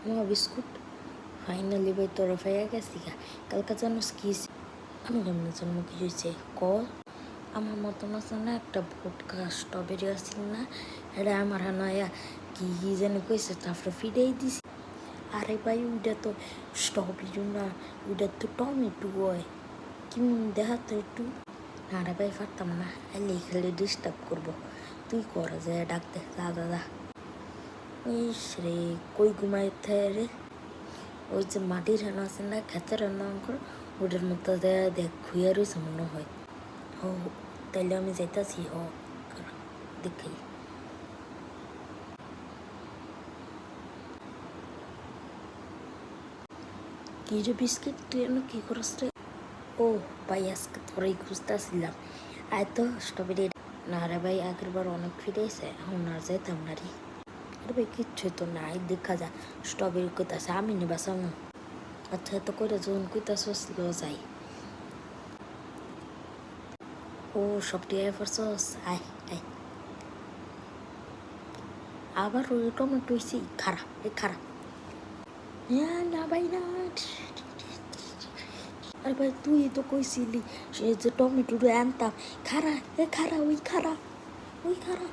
মা biscuit finally ভাই তোরা ফাইয়া গেছি গা। কালকা জানোস কি আমি কেমন জন্ম কি হয়েছে ক আমার মতন আছে না একটা ভোটকা স্ট্রবেরি আসছিল না, এটা আমার হানায়া কি যেন কইছে, তারপরে ফিরেই দিছি। আরে ভাই ওইটা তো স্ট্রবেরি না, ওইটা তো টমেটো হয়। কেমন দেখা তো একটু। না রে ভাই পারতাম না, আইলে খালি ডিস্টার্ব করবো। তুই করা যায় ডাক দে দা দাদা। ইস রে কই ঘুমাইতে রে, ওই যে মাটির রান্না আছে না, খেতের রান্না করে ওটার মধ্যে দেখ খুঁয়া রয়েছে মনে হয়। ও তাইলে আমি যাইতাছি দেখাই। কি রে বিস্কিট তুই এনে কি করস রে? ও ভাই আজকে তোরাই খুঁজতেছিলাম। আয় তো স্ট্রবেরি। না রে ভাই আগের বার অনেক ফিরেছে, এখন আর যাইতাম না রে। আরে ভাই কিচ্ছু তো নাই, দেখা যা স্ট্রবেরি কইতাছে আমি নিবা সামু। আচ্ছা এত করে যখন কইতাছস ল যাই। ও সবটি আয় পড়ছস, আয় আয়। আবার ওই টমেটো হয়েছি খারাপ খারাপ। না ভাই না, আরে ভাই তুই তো কইছিলি সে যে টমেটো আনতাম। খারা ওই খারা ওই খারা।